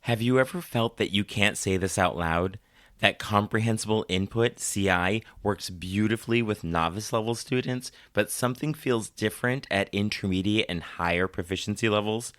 Have you ever felt that you can't say this out loud? That Comprehensible Input, CI, works beautifully with novice level students, but something feels different at intermediate and higher proficiency levels?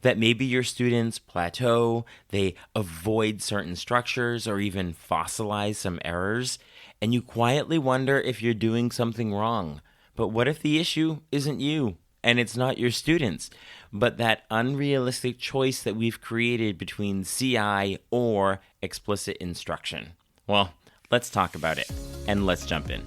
That maybe your students plateau, they avoid certain structures, or even fossilize some errors, and you quietly wonder if you're doing something wrong. But what if the issue isn't you? And it's not your students, but that unrealistic choice that we've created between CI or explicit instruction. Well, let's talk about it, and let's jump in.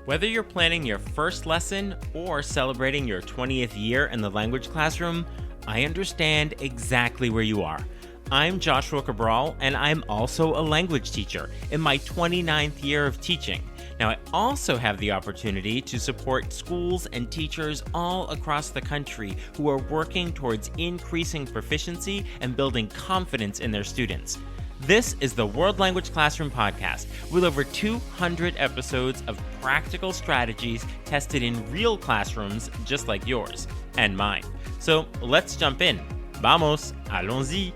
Whether you're planning your first lesson or celebrating your 20th year in the language classroom, I understand exactly where you are. I'm Joshua Cabral, and I'm also a language teacher in my 29th year of teaching. Now, I also have the opportunity to support schools and teachers all across the country who are working towards increasing proficiency and building confidence in their students. This is the World Language Classroom Podcast, with over 200 episodes of practical strategies tested in real classrooms just like yours and mine. So let's jump in. Vamos, allons-y.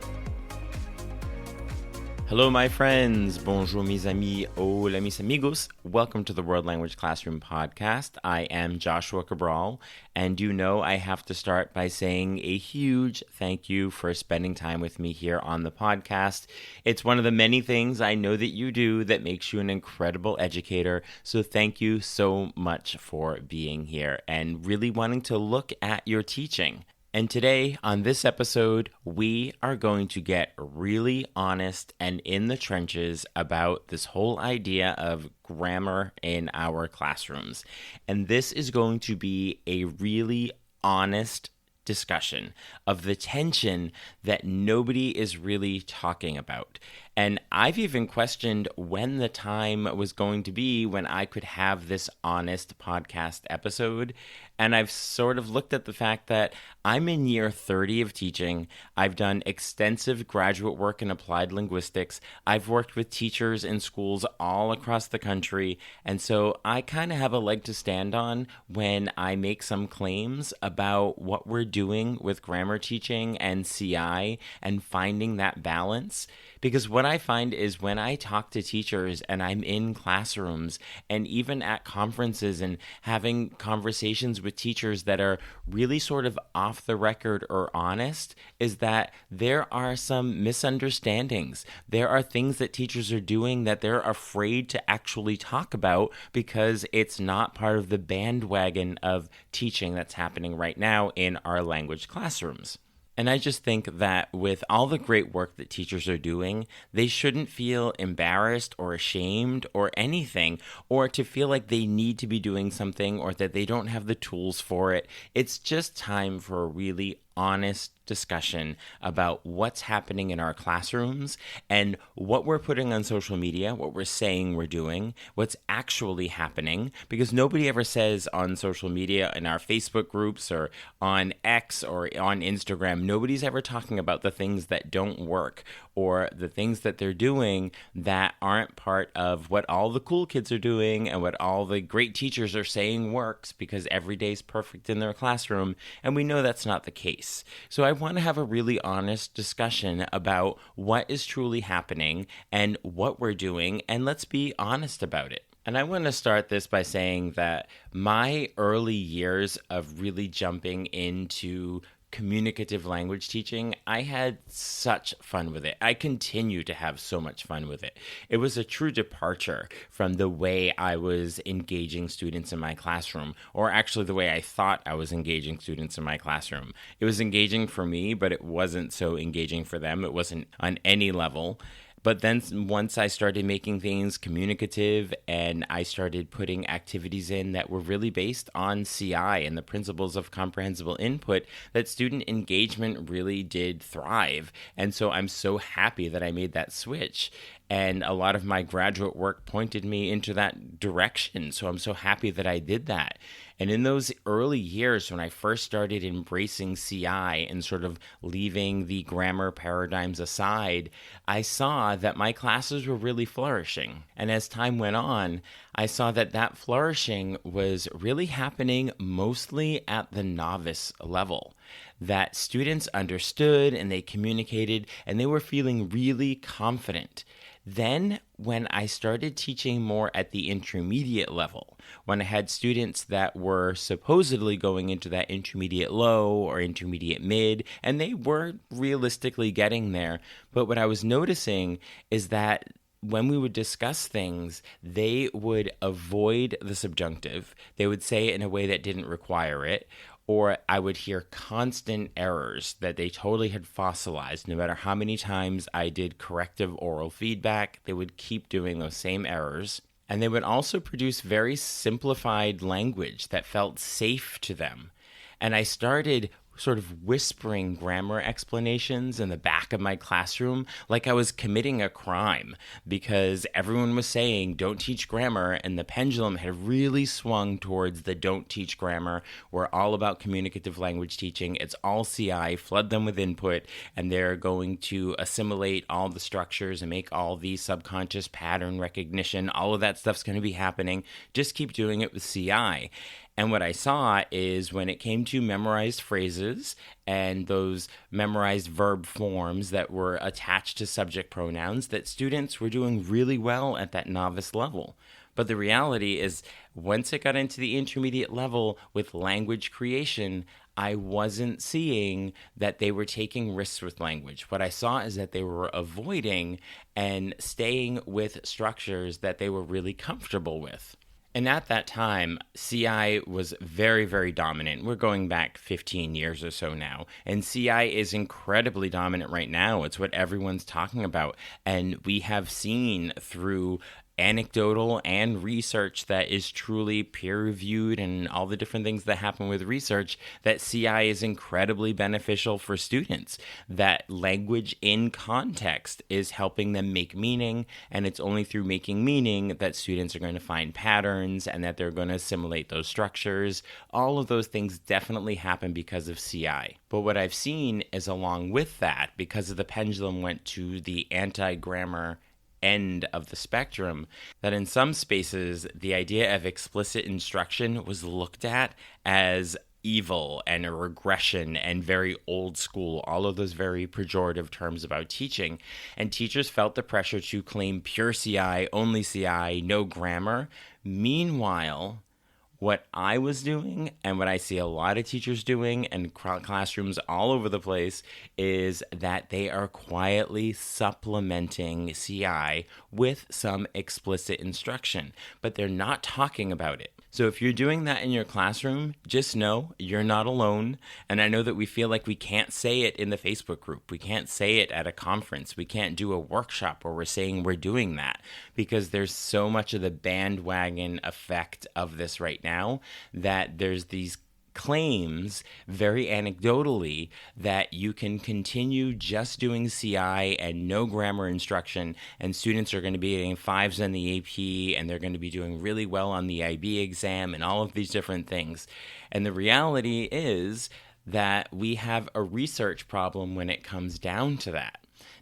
Hello, my friends. Bonjour, mes amis. Hola, mis amigos. Welcome to the World Language Classroom Podcast. I am Joshua Cabral, and you know I have to start by saying a huge thank you for spending time with me here on the podcast. It's one of the many things I know that you do that makes you an incredible educator, so thank you so much for being here and really wanting to look at your teaching. And today, on this episode, we are going to get really honest and in the trenches about this whole idea of grammar in our classrooms. And this is going to be a really honest discussion of the tension that nobody is really talking about. And I've even questioned when the time was going to be when I could have this honest podcast episode. And I've sort of looked at the fact that I'm in year 30 of teaching. I've done extensive graduate work in applied linguistics. I've worked with teachers in schools all across the country. And so I kind of have a leg to stand on when I make some claims about what we're doing with grammar teaching and CI and finding that balance. Because what I find is when I talk to teachers and I'm in classrooms and even at conferences and having conversations with teachers that are really sort of off the record or honest, is that there are some misunderstandings. There are things that teachers are doing that they're afraid to actually talk about because it's not part of the bandwagon of teaching that's happening right now in our language classrooms. And I just think that with all the great work that teachers are doing, they shouldn't feel embarrassed or ashamed or anything, or to feel like they need to be doing something or that they don't have the tools for it. It's just time for a really honest discussion about what's happening in our classrooms and what we're putting on social media, what we're saying we're doing, what's actually happening, because nobody ever says on social media, in our Facebook groups or on X or on Instagram, nobody's ever talking about the things that don't work or the things that they're doing that aren't part of what all the cool kids are doing and what all the great teachers are saying works, because every day's perfect in their classroom, and we know that's not the case. So I want to have a really honest discussion about what is truly happening and what we're doing, and let's be honest about it. And I want to start this by saying that my early years of really jumping into communicative language teaching, I had such fun with it. I continue to have so much fun with it. It was a true departure from the way I was engaging students in my classroom, or actually the way I thought I was engaging students in my classroom. It was engaging for me, but it wasn't so engaging for them. It wasn't on any level. But then once I started making things communicative and I started putting activities in that were really based on CI and the principles of comprehensible input, that student engagement really did thrive. And so I'm so happy that I made that switch. And a lot of my graduate work pointed me into that direction. So I'm so happy that I did that. And in those early years, when I first started embracing CI and sort of leaving the grammar paradigms aside, I saw that my classes were really flourishing. And as time went on, I saw that that flourishing was really happening mostly at the novice level. that students understood and they communicated and they were feeling really confident. Then, when I started teaching more at the intermediate level, when I had students that were supposedly going into that intermediate low or intermediate mid, and they were realistically getting there, but what I was noticing is that when we would discuss things, they would avoid the subjunctive. They would say it in a way that didn't require it, or I would hear constant errors that they totally had fossilized. No matter how many times I did corrective oral feedback, they would keep doing those same errors. And they would also produce very simplified language that felt safe to them. And I started sort of whispering grammar explanations in the back of my classroom like I was committing a crime, because everyone was saying don't teach grammar, and the pendulum had really swung towards the don't teach grammar. We're all about communicative language teaching. It's all CI, flood them with input, and they're going to assimilate all the structures and make all the subconscious pattern recognition. All of that stuff's going to be happening. Just keep doing it with CI. And what I saw is when it came to memorized phrases and those memorized verb forms that were attached to subject pronouns, that students were doing really well at that novice level. But the reality is, once it got into the intermediate level with language creation, I wasn't seeing that they were taking risks with language. What I saw is that they were avoiding and staying with structures that they were really comfortable with. And at that time, CI was very, very dominant. We're going back 15 years or so now. And CI is incredibly dominant right now. It's what everyone's talking about. And we have seen through anecdotal and research that is truly peer-reviewed and all the different things that happen with research, that CI is incredibly beneficial for students, that language in context is helping them make meaning, and it's only through making meaning that students are going to find patterns and that they're going to assimilate those structures. All of those things definitely happen because of CI. But what I've seen is, along with that, because of the pendulum went to the anti-grammar end of the spectrum, that in some spaces the idea of explicit instruction was looked at as evil and a regression and very old school, all of those very pejorative terms about teaching. And teachers felt the pressure to claim pure CI, only CI, no grammar. Meanwhile, what I was doing, and what I see a lot of teachers doing in classrooms all over the place, is that they are quietly supplementing CI with some explicit instruction, but they're not talking about it. So if you're doing that in your classroom, just know you're not alone. And I know that we feel like we can't say it in the Facebook group. We can't say it at a conference. We can't do a workshop where we're saying we're doing that, because there's so much of the bandwagon effect of this right now that there's these claims very anecdotally that you can continue just doing CI and no grammar instruction, and students are going to be getting 5s on the AP, and they're going to be doing really well on the IB exam, and all of these different things. And the reality is that we have a research problem when it comes down to that.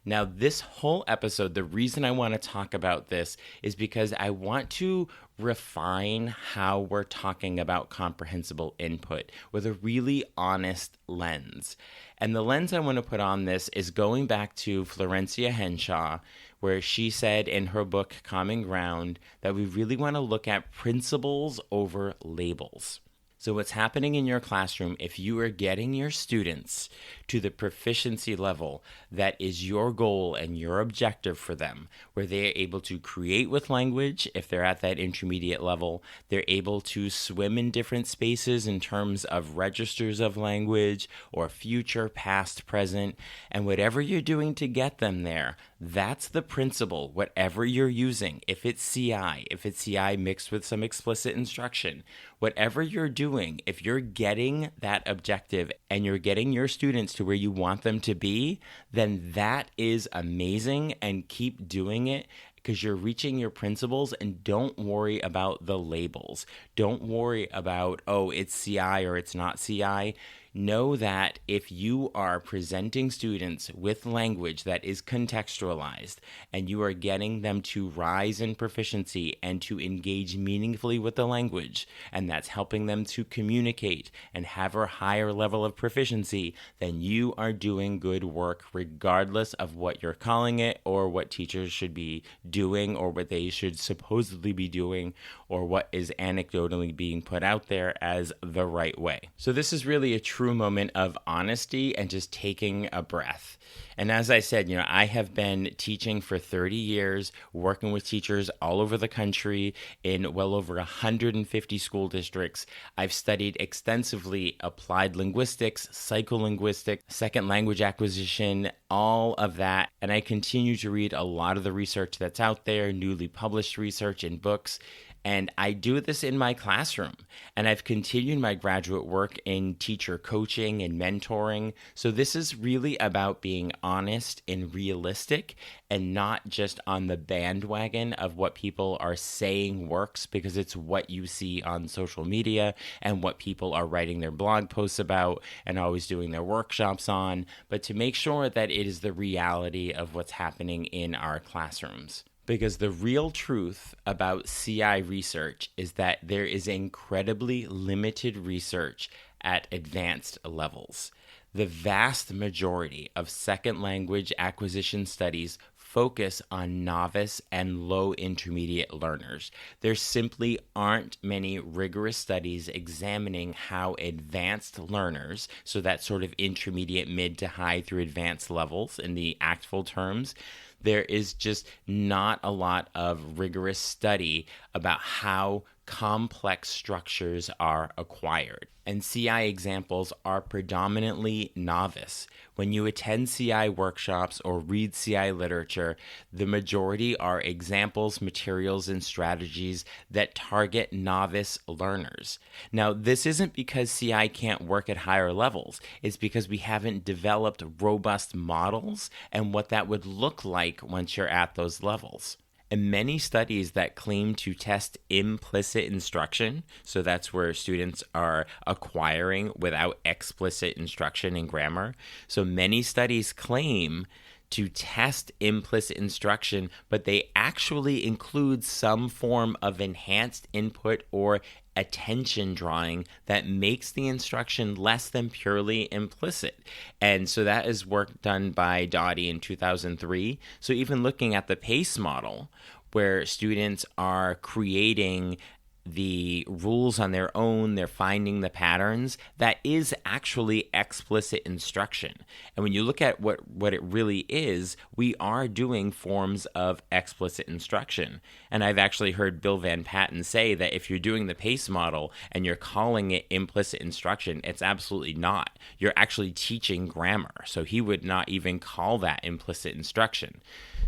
Now, this whole episode, the reason I want to talk about this is because I want to refine how we're talking about comprehensible input with a really honest lens. And the lens I want to put on this is going back to Florencia Henshaw, where she said in her book, Common Ground, that we really want to look at principles over labels. So what's happening in your classroom, if you are getting your students to the proficiency level that is your goal and your objective for them, where they are able to create with language, if they're at that intermediate level, they're able to swim in different spaces in terms of registers of language or future, past, present, and whatever you're doing to get them there, that's the principle, whatever you're using. If it's CI mixed with some explicit instruction, whatever you're doing, if you're getting that objective and you're getting your students to where you want them to be, then that is amazing, and keep doing it, because you're reaching your principles. And don't worry about the labels. Don't worry about, oh, it's CI or it's not CI. know that if you are presenting students with language that is contextualized and you are getting them to rise in proficiency and to engage meaningfully with the language, and that's helping them to communicate and have a higher level of proficiency, then you are doing good work regardless of what you're calling it or what teachers should be doing or what they should supposedly be doing or what is anecdotally being put out there as the right way. So this is really a true moment of honesty and just taking a breath. And as I said, I have been teaching for 30 years, working with teachers all over the country in well over 150 school districts. I've studied extensively applied linguistics, psycholinguistics, second language acquisition, all of that. And I continue to read a lot of the research that's out there, newly published research in books. And I do this in my classroom. And I've continued my graduate work in teacher coaching and mentoring. So this is really about being honest and realistic and not just on the bandwagon of what people are saying works because it's what you see on social media and what people are writing their blog posts about and always doing their workshops on, but to make sure that it is the reality of what's happening in our classrooms. Because the real truth about CI research is that there is incredibly limited research at advanced levels. The vast majority of second language acquisition studies focus on novice and low intermediate learners. There simply aren't many rigorous studies examining how advanced learners, so that sort of intermediate, mid to high through advanced levels in the ACTFL terms, there is just not a lot of rigorous study about how complex structures are acquired. And CI examples are predominantly novice. When you attend CI workshops or read CI literature, the majority are examples, materials, and strategies that target novice learners. Now, this isn't because CI can't work at higher levels. It's because we haven't developed robust models and what that would look like once you're at those levels. And many studies that claim to test implicit instruction, so that's where students are acquiring without explicit instruction in grammar. So many studies claim to test implicit instruction, but they actually include some form of enhanced input or attention drawing that makes the instruction less than purely implicit. And so that is work done by Dottie in 2003. So even looking at the PACE model, where students are creating the rules on their own, they're finding the patterns, that is actually explicit instruction. And when you look at what it really is, we are doing forms of explicit instruction. And I've actually heard Bill Van Patten say that if you're doing the PACE model and you're calling it implicit instruction, it's absolutely not. You're actually teaching grammar. So he would not even call that implicit instruction.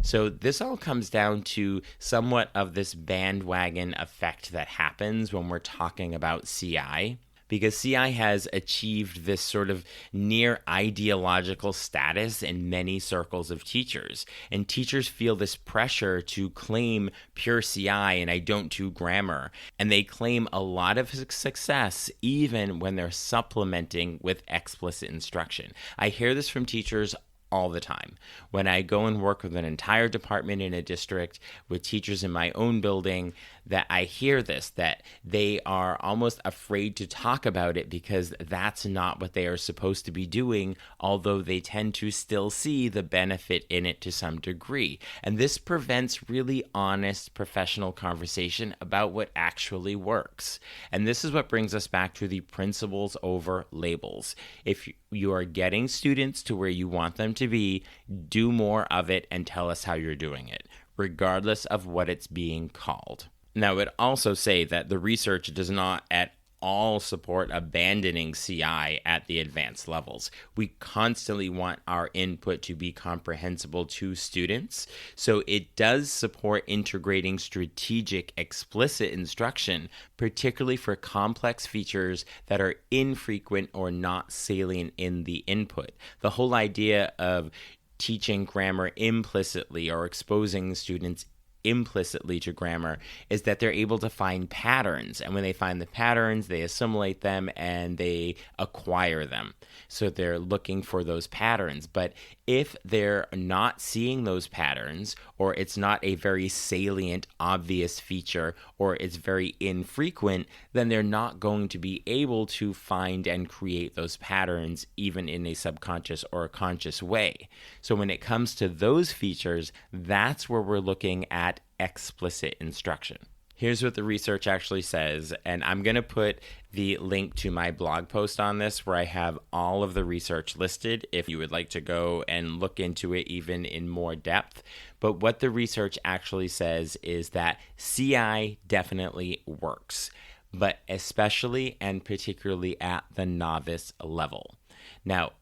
So this all comes down to somewhat of this bandwagon effect that happens when we're talking about CI, because CI has achieved this sort of near ideological status in many circles of teachers. And teachers feel this pressure to claim pure CI and I don't do grammar. And they claim a lot of success even when they're supplementing with explicit instruction. I hear this from teachers all the time. When I go and work with an entire department in a district with teachers in my own building, that I hear this, that they are almost afraid to talk about it because that's not what they are supposed to be doing, although they tend to still see the benefit in it to some degree. And this prevents really honest professional conversation about what actually works. And this is what brings us back to the principles over labels. If you are getting students to where you want them to be, do more of it and tell us how you're doing it, regardless of what it's being called. Now, I would also say that the research does not at all support abandoning CI at the advanced levels. We constantly want our input to be comprehensible to students, so it does support integrating strategic, explicit instruction, particularly for complex features that are infrequent or not salient in the input. The whole idea of teaching grammar implicitly or exposing students implicitly to grammar is that they're able to find patterns. And when they find the patterns, they assimilate them and they acquire them. So they're looking for those patterns. But if they're not seeing those patterns, or it's not a very salient, obvious feature, or it's very infrequent, then they're not going to be able to find and create those patterns even in a subconscious or a conscious way. So when it comes to those features, that's where we're looking at explicit instruction. Here's what the research actually says, and I'm going to put the link to my blog post on this where I have all of the research listed if you would like to go and look into it even in more depth. But what the research actually says is that CI definitely works, but especially and particularly at the novice level. Now,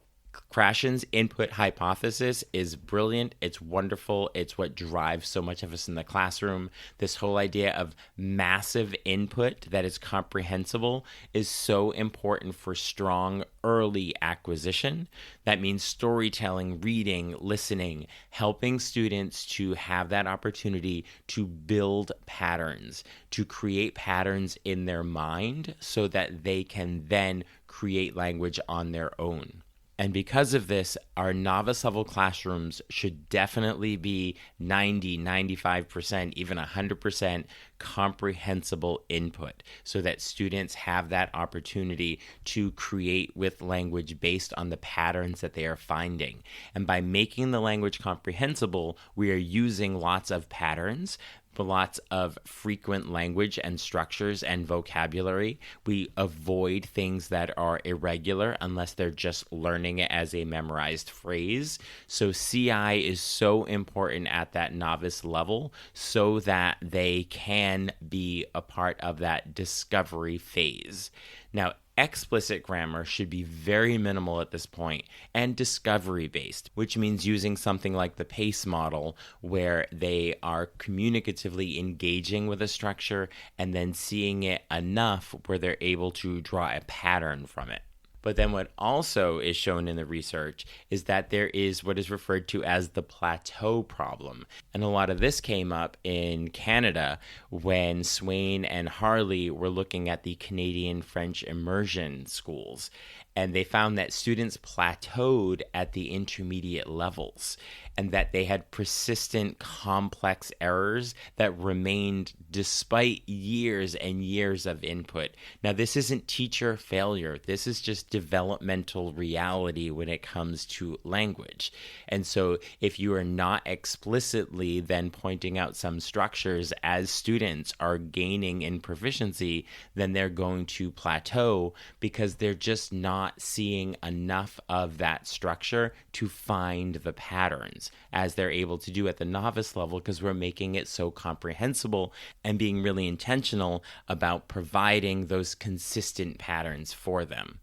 Krashen's input hypothesis is brilliant. It's wonderful. It's what drives so much of us in the classroom. This whole idea of massive input that is comprehensible is so important for strong early acquisition. That means storytelling, reading, listening, helping students to have that opportunity to build patterns, to create patterns in their mind so that they can then create language on their own. And because of this, our novice level classrooms should definitely be 90, 95%, even 100% comprehensible input so that students have that opportunity to create with language based on the patterns that they are finding. And by making the language comprehensible, we are using lots of patterns, lots of frequent language and structures and vocabulary. We avoid things that are irregular unless they're just learning it as a memorized phrase. So CI is so important at that novice level so that they can be a part of that discovery phase. Now, explicit grammar should be very minimal at this point and discovery-based, which means using something like the PACE model where they are communicatively engaging with a structure and then seeing it enough where they're able to draw a pattern from it. But then what also is shown in the research is that there is what is referred to as the plateau problem. And a lot of this came up in Canada when Swain and Harley were looking at the Canadian French immersion schools. And they found that students plateaued at the intermediate levels and that they had persistent complex errors that remained despite years and years of input. Now, this isn't teacher failure. This is just developmental reality when it comes to language. And so if you are not explicitly then pointing out some structures as students are gaining in proficiency, then they're going to plateau because they're just not seeing enough of that structure to find the patterns as they're able to do at the novice level, because we're making it so comprehensible and being really intentional about providing those consistent patterns for them.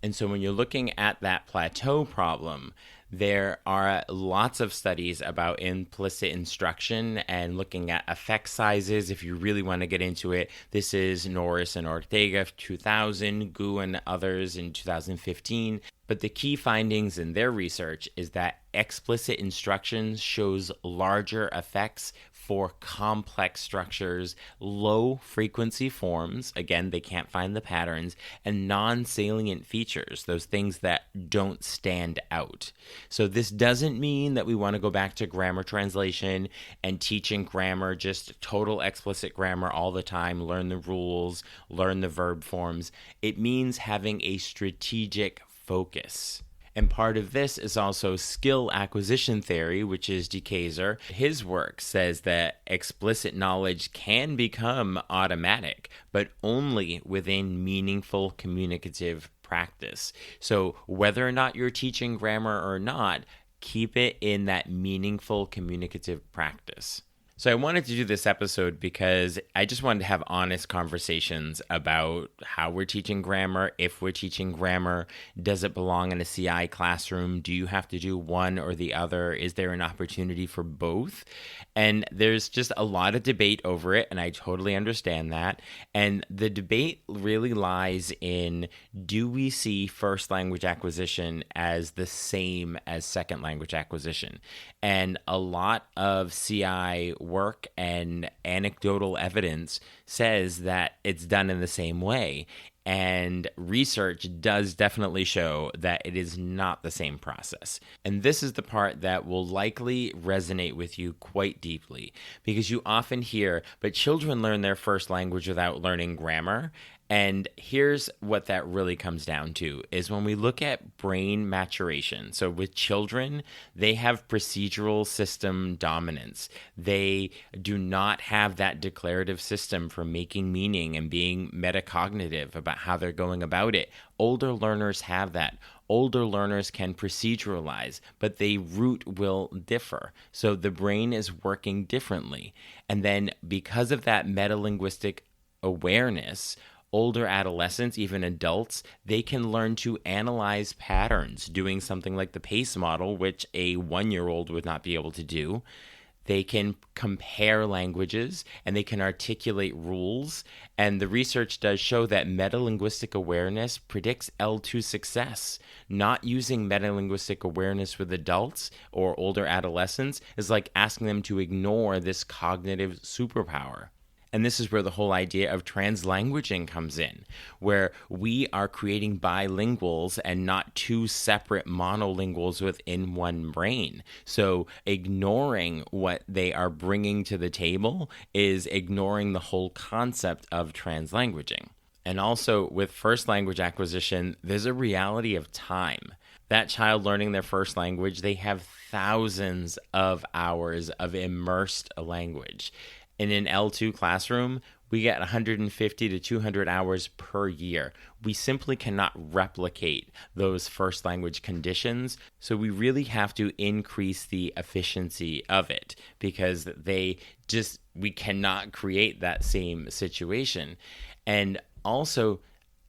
And so when you're looking at that plateau problem, there are lots of studies about implicit instruction and looking at effect sizes. If you really want to get into it, this is Norris and Ortega 2000, Gu and others in 2015. But the key findings in their research is that explicit instruction shows larger effects for complex structures, low frequency forms, again, they can't find the patterns, and non-salient features, those things that don't stand out. So this doesn't mean that we want to go back to grammar translation and teaching grammar, just total explicit grammar all the time, learn the rules, learn the verb forms. It means having a strategic focus. And part of this is also skill acquisition theory, which is de Keyser. His work says that explicit knowledge can become automatic, but only within meaningful communicative practice. So whether or not you're teaching grammar or not, keep it in that meaningful communicative practice. So I wanted to do this episode because I just wanted to have honest conversations about how we're teaching grammar, if we're teaching grammar, does it belong in a CI classroom? Do you have to do one or the other? Is there an opportunity for both? And there's just a lot of debate over it, and I totally understand that. And the debate really lies in, do we see first language acquisition as the same as second language acquisition? And a lot of CI work and anecdotal evidence says that it's done in the same way. And research does definitely show that it is not the same process. And this is the part that will likely resonate with you quite deeply, because you often hear, but children learn their first language without learning grammar. And here's what that really comes down to is when we look at brain maturation. So with children, they have procedural system dominance. They do not have that declarative system for making meaning and being metacognitive about how they're going about it. Older learners have that. Older learners can proceduralize, but the root will differ. So the brain is working differently. And then because of that metalinguistic awareness, older adolescents, even adults, they can learn to analyze patterns, doing something like the PACE model, which a 1-year-old would not be able to do. They can compare languages and they can articulate rules. And the research does show that metalinguistic awareness predicts L2 success. Not using metalinguistic awareness with adults or older adolescents is like asking them to ignore this cognitive superpower. And this is where the whole idea of translanguaging comes in, where we are creating bilinguals and not two separate monolinguals within one brain. So ignoring what they are bringing to the table is ignoring the whole concept of translanguaging. And also with first language acquisition, there's a reality of time. That child learning their first language, they have thousands of hours of immersed language. In an L2 classroom, we get 150 to 200 hours per year. We simply cannot replicate those first language conditions. So we really have to increase the efficiency of it because we cannot create that same situation. And also,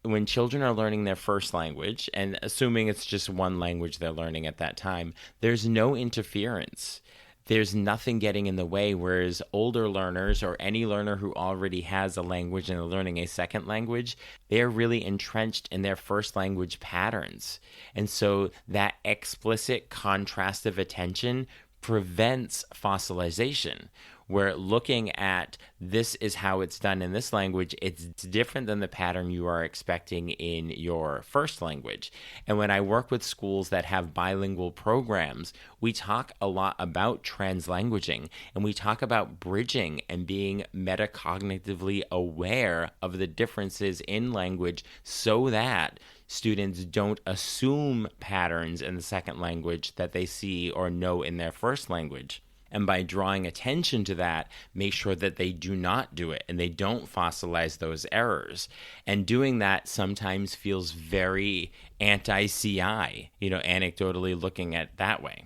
when children are learning their first language, and assuming it's just one language they're learning at that time, there's no interference. There's nothing getting in the way, whereas older learners or any learner who already has a language and they're learning a second language, they're really entrenched in their first language patterns. And so that explicit contrastive attention prevents fossilization. We're looking at this is how it's done in this language. It's different than the pattern you are expecting in your first language. And when I work with schools that have bilingual programs, we talk a lot about translanguaging, and we talk about bridging and being metacognitively aware of the differences in language so that students don't assume patterns in the second language that they see or know in their first language. And by drawing attention to that, make sure that they do not do it and they don't fossilize those errors. And doing that sometimes feels very anti-CI, anecdotally looking at it that way.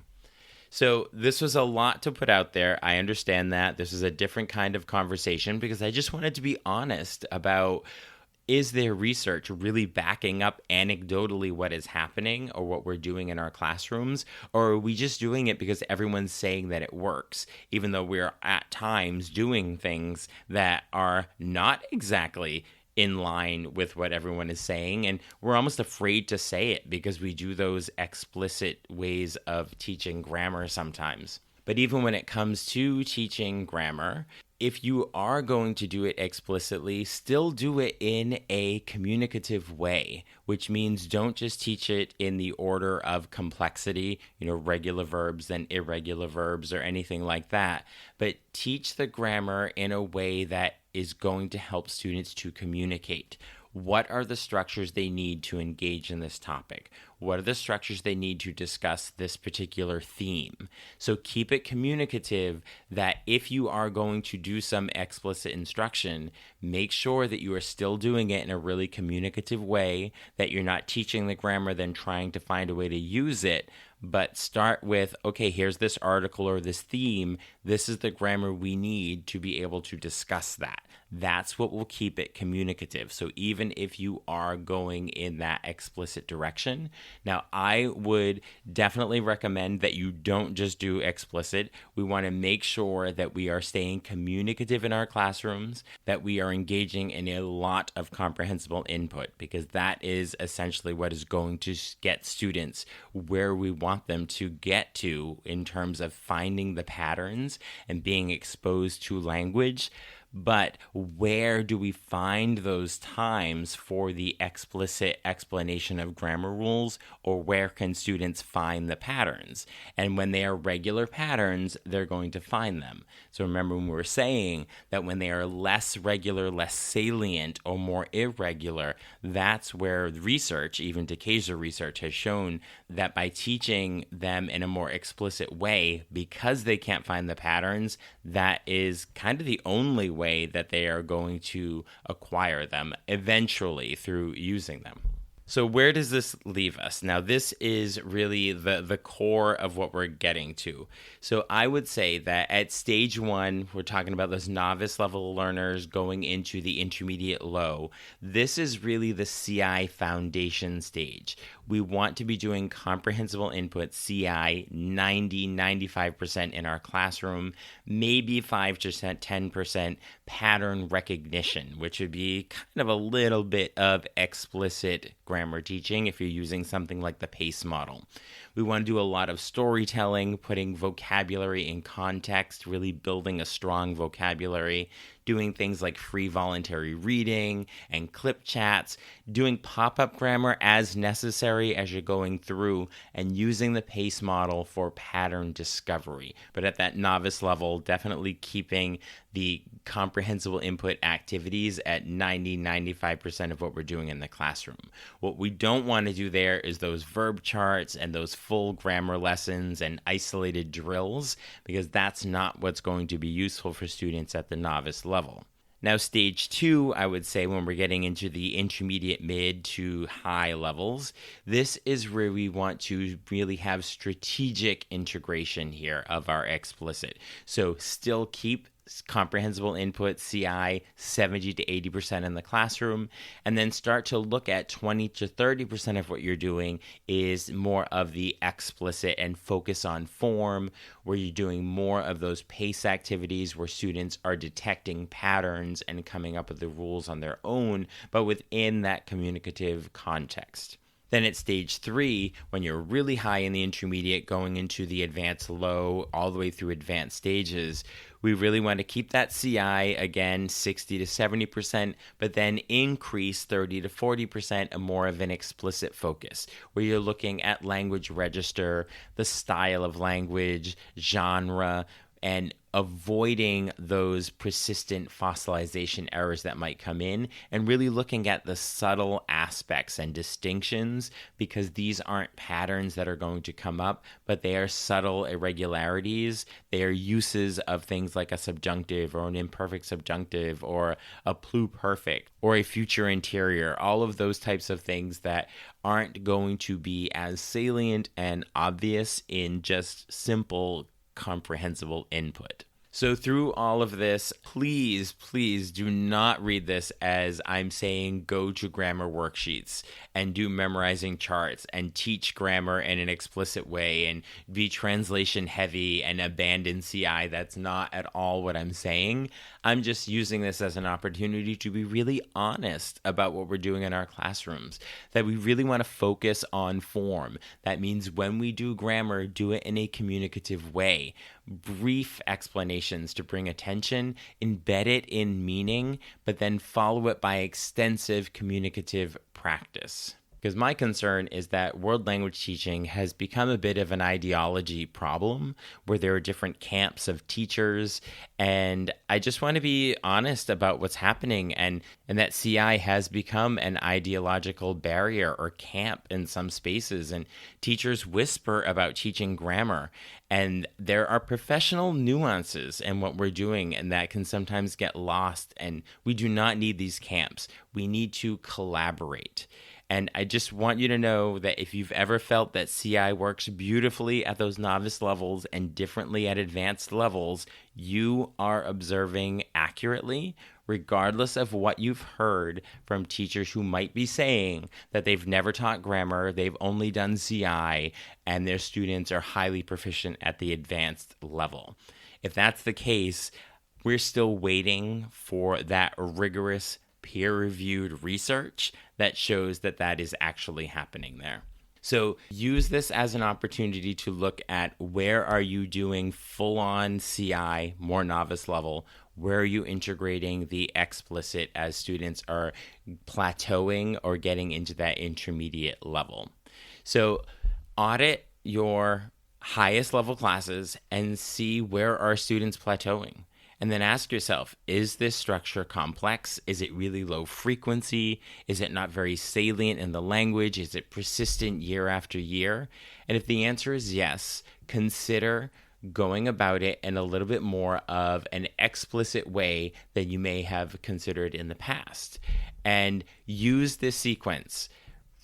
So this was a lot to put out there. I understand that. This is a different kind of conversation because I just wanted to be honest about, is there research really backing up anecdotally what is happening or what we're doing in our classrooms? Or are we just doing it because everyone's saying that it works, even though we're at times doing things that are not exactly in line with what everyone is saying? And we're almost afraid to say it because we do those explicit ways of teaching grammar sometimes. But even when it comes to teaching grammar, if you are going to do it explicitly, still do it in a communicative way, which means don't just teach it in the order of complexity, regular verbs, then irregular verbs, or anything like that, but teach the grammar in a way that is going to help students to communicate. What are the structures they need to engage in this topic? What are the structures they need to discuss this particular theme? So keep it communicative, that if you are going to do some explicit instruction, make sure that you are still doing it in a really communicative way, that you're not teaching the grammar then trying to find a way to use it, but start with, okay, here's this article or this theme. This is the grammar we need to be able to discuss that. That's what will keep it communicative. So even if you are going in that explicit direction, Now, I would definitely recommend that you don't just do explicit. We want to make sure that we are staying communicative in our classrooms, that we are engaging in a lot of comprehensible input, because that is essentially what is going to get students where we want them to get to in terms of finding the patterns and being exposed to language. But where do we find those times for the explicit explanation of grammar rules, or where can students find the patterns? And when they are regular patterns, they're going to find them. So remember when we were saying that when they are less regular, less salient, or more irregular, that's where research, even Decay's research, has shown that by teaching them in a more explicit way, because they can't find the patterns, that is kind of the only way that they are going to acquire them eventually through using them. So where does this leave us? Now, this is really the core of what we're getting to. So I would say that at stage 1, we're talking about those novice level learners going into the intermediate low. This is really the CI foundation stage. We want to be doing comprehensible input CI 90-95% in our classroom, maybe 5% 10% pattern recognition, which would be kind of a little bit of explicit grammar teaching if you're using something like the PACE model. We want to do a lot of storytelling, putting vocabulary in context, really building a strong vocabulary, doing things like free voluntary reading and clip chats, doing pop-up grammar as necessary as you're going through, and using the PACE model for pattern discovery. But at that novice level, definitely keeping the comprehensible input activities at 90-95% of what we're doing in the classroom. What we don't want to do there is those verb charts and those full grammar lessons and isolated drills, because that's not what's going to be useful for students at the novice level. Now, stage 2, I would say, when we're getting into the intermediate mid to high levels, this is where we want to really have strategic integration here of our explicit. So still keep comprehensible input CI 70 to 80% in the classroom, and then start to look at 20 to 30% of what you're doing is more of the explicit and focus on form, where you're doing more of those PACE activities where students are detecting patterns and coming up with the rules on their own, but within that communicative context. Then at stage 3, when you're really high in the intermediate, going into the advanced low, all the way through advanced stages, we really want to keep that CI, again, 60 to 70%, but then increase 30 to 40% and more of an explicit focus, where you're looking at language register, the style of language, genre, and avoiding those persistent fossilization errors that might come in, and really looking at the subtle aspects and distinctions, because these aren't patterns that are going to come up, but they are subtle irregularities. They are uses of things like a subjunctive or an imperfect subjunctive or a pluperfect or a future interior, all of those types of things that aren't going to be as salient and obvious in just simple comprehensible input. So through all of this, please do not read this as I'm saying go to grammar worksheets and do memorizing charts and teach grammar in an explicit way and be translation heavy and abandon CI. That's not at all what I'm saying. I'm just using this as an opportunity to be really honest about what we're doing in our classrooms, that we really want to focus on form. That means when we do grammar, do it in a communicative way. Brief explanations to bring attention, embed it in meaning, but then follow it by extensive communicative practice. Because my concern is that world language teaching has become a bit of an ideology problem, where there are different camps of teachers, and I just want to be honest about what's happening, and that CI has become an ideological barrier or camp in some spaces, and teachers whisper about teaching grammar, and there are professional nuances in what we're doing, and that can sometimes get lost, and we do not need these camps. We need to collaborate. And I just want you to know that if you've ever felt that CI works beautifully at those novice levels and differently at advanced levels, you are observing accurately, regardless of what you've heard from teachers who might be saying that they've never taught grammar, they've only done CI, and their students are highly proficient at the advanced level. If that's the case, we're still waiting for that rigorous peer-reviewed research that shows that that is actually happening there. So use this as an opportunity to look at where are you doing full-on CI, more novice level, where are you integrating the explicit as students are plateauing or getting into that intermediate level. So audit your highest level classes and see where are students plateauing. And then ask yourself, is this structure complex? Is it really low frequency? Is it not very salient in the language? Is it persistent year after year? And if the answer is yes, consider going about it in a little bit more of an explicit way than you may have considered in the past. And use this sequence.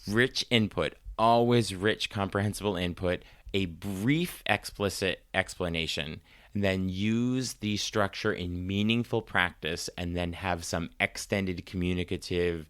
Rich input, always rich comprehensible input, a brief explicit explanation, and then use the structure in meaningful practice, and then have some extended communicative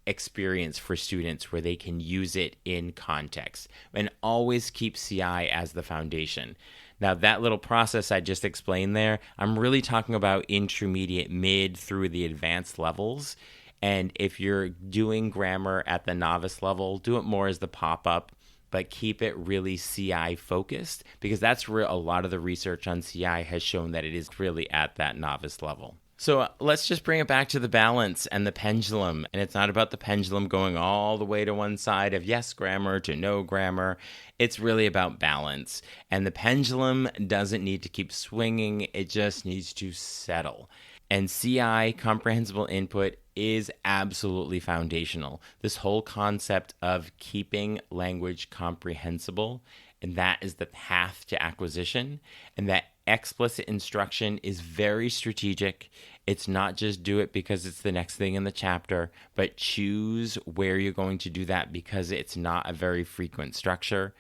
experience for students where they can use it in context. And always keep CI as the foundation. Now, that little process I just explained there, I'm really talking about intermediate, mid through the advanced levels. And if you're doing grammar at the novice level, do it more as the pop-up, but keep it really CI focused, because that's where a lot of the research on CI has shown that it is really at that novice level. So let's just bring it back to the balance and the pendulum. And it's not about the pendulum going all the way to one side of yes grammar to no grammar. It's really about balance. And the pendulum doesn't need to keep swinging. It just needs to settle. And CI, comprehensible input, is absolutely foundational. This whole concept of keeping language comprehensible, and that is the path to acquisition, and that explicit instruction is very strategic. It's not just do it because it's the next thing in the chapter, but choose where you're going to do that because it's not a very frequent structure.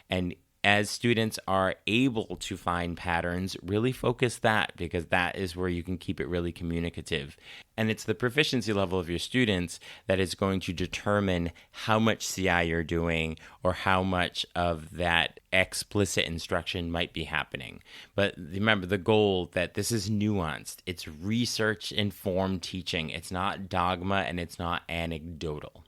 And as students are able to find patterns, really focus that, because that is where you can keep it really communicative. And it's the proficiency level of your students that is going to determine how much CI you're doing or how much of that explicit instruction might be happening. But remember the goal that this is nuanced. It's research-informed teaching. It's not dogma and it's not anecdotal.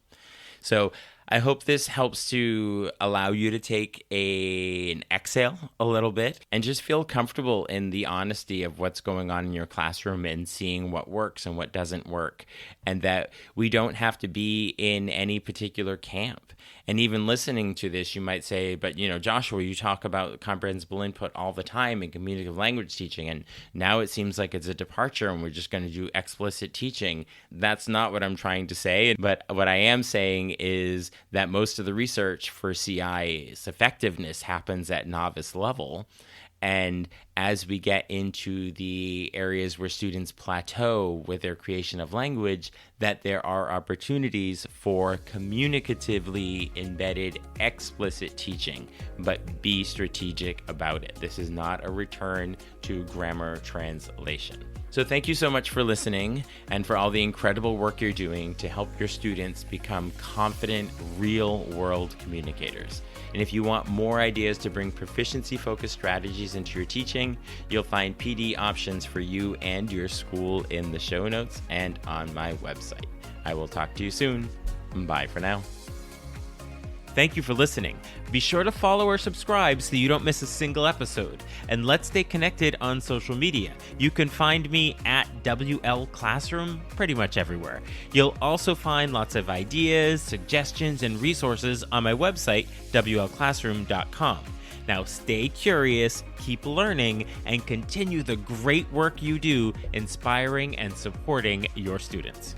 So I hope this helps to allow you to take an exhale a little bit and just feel comfortable in the honesty of what's going on in your classroom and seeing what works and what doesn't work, and that we don't have to be in any particular camp. And even listening to this, you might say, but Joshua, you talk about comprehensible input all the time in communicative language teaching, and now it seems like it's a departure and we're just going to do explicit teaching. That's not what I'm trying to say. But what I am saying is that most of the research for CI's effectiveness happens at novice level. And as we get into the areas where students plateau with their creation of language, that there are opportunities for communicatively embedded explicit teaching, but be strategic about it. This is not a return to grammar translation. So thank you so much for listening and for all the incredible work you're doing to help your students become confident, real-world communicators. And if you want more ideas to bring proficiency-focused strategies into your teaching, you'll find PD options for you and your school in the show notes and on my website. I will talk to you soon. Bye for now. Thank you for listening. Be sure to follow or subscribe so you don't miss a single episode. And let's stay connected on social media. You can find me at WL Classroom pretty much everywhere. You'll also find lots of ideas, suggestions, and resources on my website, WLClassroom.com. Now stay curious, keep learning, and continue the great work you do inspiring and supporting your students.